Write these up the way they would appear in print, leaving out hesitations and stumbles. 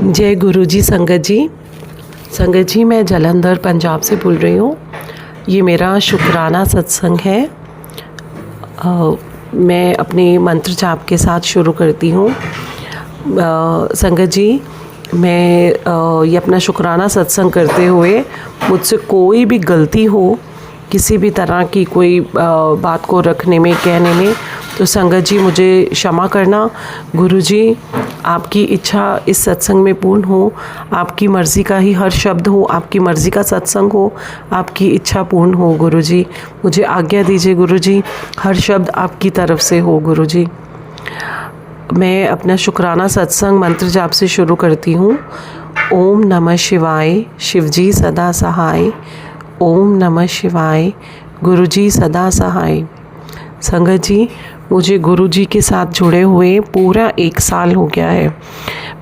जय गुरुजी संगत जी मैं जालंधर पंजाब से बोल रही हूँ। ये मेरा शुक्राना सत्संग है। मैं अपने मंत्र जाप के साथ शुरू करती हूँ। संगत जी, मैं ये अपना शुक्राना सत्संग करते हुए मुझसे कोई भी गलती हो, किसी भी तरह की कोई बात को रखने में, कहने में, तो संगत जी मुझे क्षमा करना। गुरुजी, आपकी इच्छा इस सत्संग में पूर्ण हो, आपकी मर्ज़ी का ही हर शब्द हो, आपकी मर्ज़ी का सत्संग हो, आपकी इच्छा पूर्ण हो। गुरुजी, मुझे आज्ञा दीजिए गुरुजी, हर शब्द आपकी तरफ से हो। गुरुजी, मैं अपना शुक्राना सत्संग मंत्र जाप से शुरू करती हूँ। ओम नमः शिवाय, शिवजी सदा सहाय। ओम नमः शिवाय, गुरुजी सदा सहाय। संगत जी, मुझे गुरुजी के साथ जुड़े हुए पूरा 1 साल हो गया है।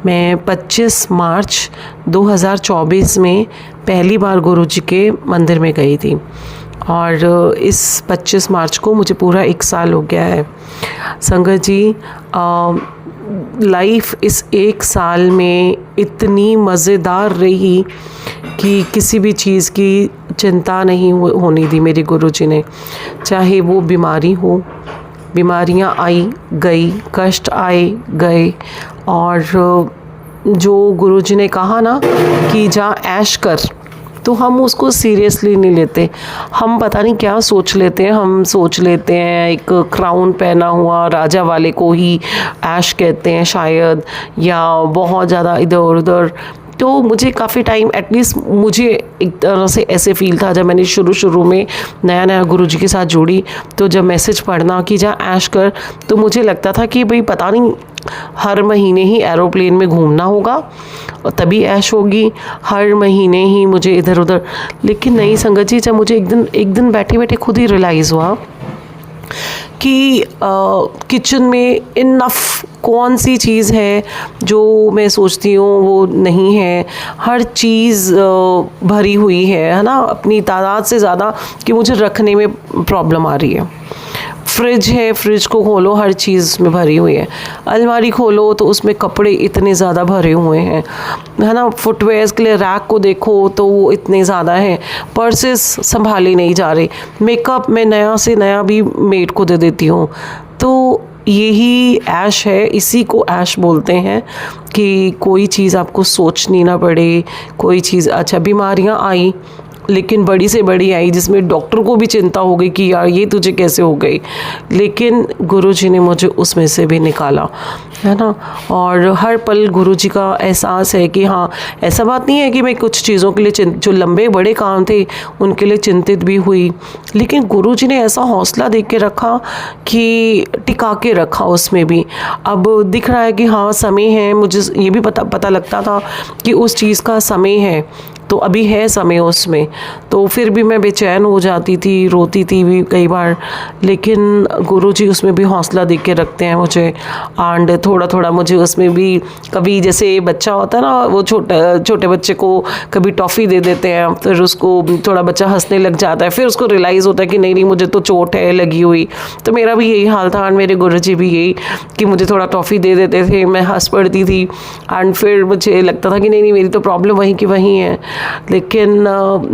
मैं 25 मार्च 2024 में पहली बार गुरुजी के मंदिर में गई थी और इस 25 मार्च को मुझे पूरा 1 साल हो गया है। संगत जी, लाइफ इस 1 साल में इतनी मज़ेदार रही कि किसी भी चीज़ की चिंता नहीं होने दी मेरे गुरुजी ने। चाहे वो बीमारी हो, बीमारियां आई गई, कष्ट आए गए, और जो गुरुजी ने कहा ना कि जा ऐश कर, तो हम उसको सीरियसली नहीं लेते। हम पता नहीं क्या सोच लेते हैं। हम सोच लेते हैं एक क्राउन पहना हुआ राजा वाले को ही ऐश कहते हैं शायद, या बहुत ज़्यादा इधर उधर। तो मुझे काफ़ी टाइम, एटलीस्ट मुझे एक तरह से ऐसे फील था जब मैंने शुरू में नया गुरुजी के साथ जुड़ी, तो जब मैसेज पढ़ना कि जा ऐश कर, तो मुझे लगता था कि भाई पता नहीं हर महीने ही एरोप्लेन में घूमना होगा और तभी ऐश होगी, हर महीने ही मुझे इधर उधर। लेकिन नहीं संगत जी, जब मुझे एक दिन बैठे बैठे खुद ही रियलाइज़ हुआ कि किचन में इनफ कौन सी चीज़ है जो मैं सोचती हूँ वो नहीं है। हर चीज़ भरी हुई है ना, अपनी तादाद से ज़्यादा, कि मुझे रखने में प्रॉब्लम आ रही है। फ्रिज है, फ्रिज को खोलो, हर चीज़ में भरी हुई है। अलमारी खोलो तो उसमें कपड़े इतने ज़्यादा भरे हुए हैं, है ना। फुटवेयर्स के लिए रैक को देखो तो वो इतने ज़्यादा हैं। पर्सेस संभाले नहीं जा रहे। मेकअप मैं नया से नया भी मेड को दे देती हूँ। तो यही ऐश है, इसी को ऐश बोलते हैं कि कोई चीज़ आपको सोचनी ना पड़े। कोई चीज़, अच्छा बीमारियाँ आई, लेकिन बड़ी से बड़ी आई जिसमें डॉक्टर को भी चिंता हो गई कि यार ये तुझे कैसे हो गई, लेकिन गुरुजी ने मुझे उसमें से भी निकाला, है ना। और हर पल गुरुजी का एहसास है कि हाँ, ऐसा बात नहीं है कि मैं कुछ चीज़ों के लिए जो लंबे बड़े काम थे उनके लिए चिंतित भी हुई, लेकिन गुरुजी ने ऐसा हौसला दे के रखा कि टिका के रखा उसमें भी। अब दिख रहा है कि हाँ समय है, मुझे ये भी पता लगता था कि उस चीज़ का समय है, तो अभी है समय उसमें। तो फिर भी मैं बेचैन हो जाती थी, रोती थी भी कई बार, लेकिन गुरुजी उसमें भी हौसला दे के रखते हैं मुझे। एंड थोड़ा थोड़ा मुझे उसमें भी, कभी जैसे बच्चा होता है ना, वो छोटे बच्चे को कभी टॉफ़ी दे देते हैं, फिर उसको थोड़ा बच्चा हंसने लग जाता है, फिर उसको रियलाइज़ होता है कि नहीं मुझे तो चोट है लगी हुई। तो मेरा भी यही हाल था, एंड मेरे गुरुजी भी यही, कि मुझे थोड़ा टॉफ़ी दे देते थे, मैं हंस पड़ती थी, एंड फिर मुझे लगता था कि नहीं मेरी तो प्रॉब्लम वहीं की वहीं है। लेकिन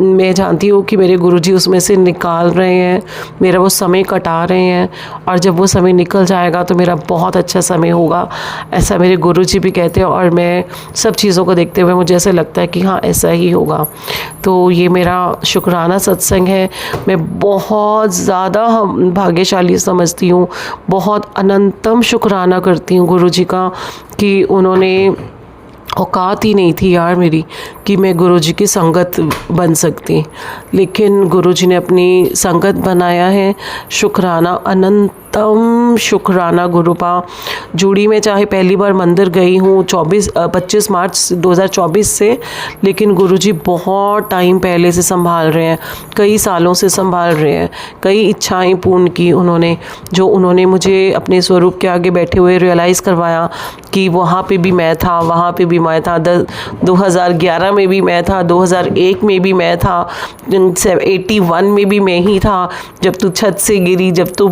मैं जानती हूँ कि मेरे गुरुजी उसमें से निकाल रहे हैं, मेरा वो समय कटा रहे हैं, और जब वो समय निकल जाएगा तो मेरा बहुत अच्छा समय होगा, ऐसा मेरे गुरुजी भी कहते हैं। और मैं सब चीज़ों को देखते हुए मुझे ऐसा लगता है कि हाँ ऐसा ही होगा। तो ये मेरा शुक्राना सत्संग है। मैं बहुत ज़्यादा भाग्यशाली समझती हूँ, बहुत अनंतम शुक्राना करती हूँ गुरुजी का कि उन्होंने, औकात ही नहीं थी यार मेरी कि मैं गुरुजी की संगत बन सकती, लेकिन गुरुजी ने अपनी संगत बनाया है। शुक्राना, अनंतम शुक्राना गुरुपा। जुड़ी में चाहे पहली बार मंदिर गई हूँ 25 मार्च 2024 से, लेकिन गुरुजी बहुत टाइम पहले से संभाल रहे हैं, कई सालों से संभाल रहे हैं। कई इच्छाएं पूर्ण की उन्होंने, जो उन्होंने मुझे अपने स्वरूप के आगे बैठे हुए रियलाइज़ करवाया कि वहाँ पे भी मैं था, वहाँ पे भी मैं था, 2011 में भी मैं था, 2001 में भी मैं था, 81 में भी मैं ही था, जब तू छत से गिरी, जब तू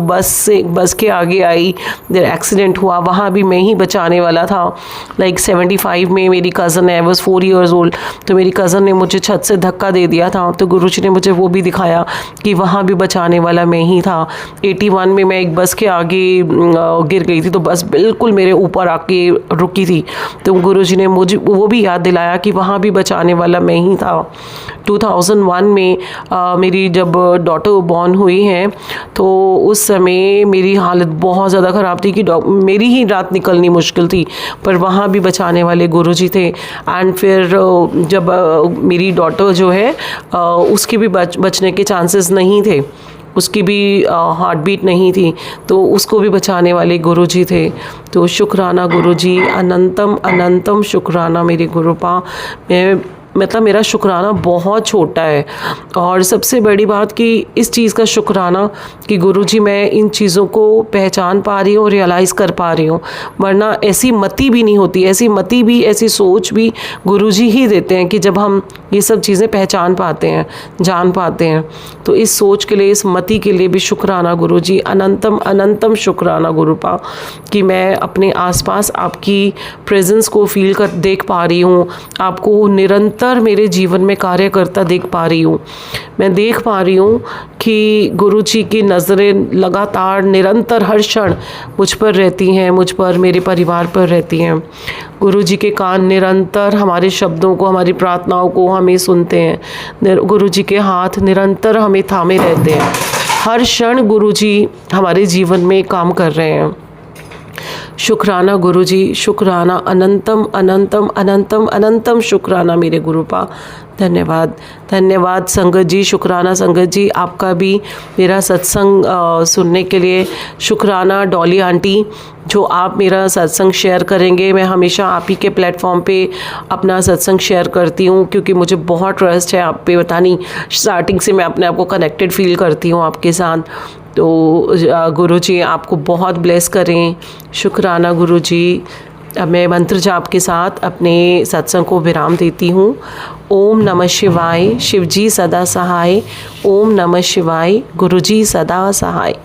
बस के आगे आई, देर एक्सीडेंट हुआ, वहाँ भी मैं ही बचाने वाला था। लाइक 75 में मेरी कज़न है, वॉज 4 years old, तो मेरी कज़न ने मुझे छत से धक्का दे दिया था, तो गुरुजी ने मुझे वो भी दिखाया कि वहाँ भी बचाने वाला मैं ही था। 81 में मैं एक बस के आगे गिर गई थी, तो बस बिल्कुल मेरे ऊपर आके रुकी थी, तो गुरुजी ने मुझे वो भी याद दिलाया कि वहाँ भी बचाने वाला मैं ही था। 2001 में मेरी जब डॉटर बॉर्न हुई है, तो उस समय मेरी हालत बहुत ज़्यादा ख़राब थी कि मेरी ही रात निकलनी मुश्किल थी, पर वहाँ भी बचाने वाले गुरुजी थे। एंड फिर जब मेरी डॉटर जो है उसके भी बचने के चांसेस नहीं थे, उसकी भी हार्ट बीट नहीं थी, तो उसको भी बचाने वाले गुरुजी थे। तो शुक्राना गुरुजी, अनंतम अनंतम शुक्राना मेरे गुरुपा। मतलब मेरा शुक्राना बहुत छोटा है, और सबसे बड़ी बात कि इस चीज़ का शुक्राना कि गुरुजी मैं इन चीज़ों को पहचान पा रही हूँ, रियलाइज़ कर पा रही हूँ, वरना ऐसी मति भी नहीं होती, ऐसी मति भी, ऐसी सोच भी गुरुजी ही देते हैं कि जब हम ये सब चीज़ें पहचान पाते हैं, जान पाते हैं। तो इस सोच के लिए, इस मति के लिए भी शुक्राना गुरुजी, अनंतम अनंतम शुक्राना गुरुपा कि मैं अपने आसपास आपकी प्रेजेंस को फील कर देख पा रही हूँ, आपको निरंतर मेरे जीवन में कार्य करता देख पा रही हूँ। मैं देख पा रही हूँ कि गुरुजी की नज़रें लगातार निरंतर हर क्षण मुझ पर रहती हैं, मुझ पर, मेरे परिवार पर रहती हैं। गुरुजी के कान निरंतर हमारे शब्दों को, हमारी प्रार्थनाओं को हमें सुनते हैं। गुरुजी के हाथ निरंतर हमें थामे रहते हैं। हर क्षण गुरुजी हमारे जीवन में काम कर रहे हैं। शुक्राना गुरुजी, शुक्राना, अनंतम अनंतम अनंतम अनंतम शुक्राना मेरे गुरुपा। धन्यवाद, धन्यवाद संगत जी, शुक्राना संगत जी, आपका भी मेरा सत्संग सुनने के लिए शुक्राना। डॉली आंटी, जो आप मेरा सत्संग शेयर करेंगे, मैं हमेशा आप ही के प्लेटफॉर्म पे अपना सत्संग शेयर करती हूँ, क्योंकि मुझे बहुत ट्रस्ट है आप पे। पता नहीं, स्टार्टिंग से मैं अपने आप को कनेक्टेड फील करती हूँ आपके साथ। तो गुरुजी आपको बहुत ब्लेस करें। शुक्राना गुरुजी। अब मैं मंत्र जाप के साथ अपने सत्संग को विराम देती हूँ। ओम नमः शिवाय, शिवजी सदा सहाय। ओम नमः शिवाय, गुरुजी सदा सहाय।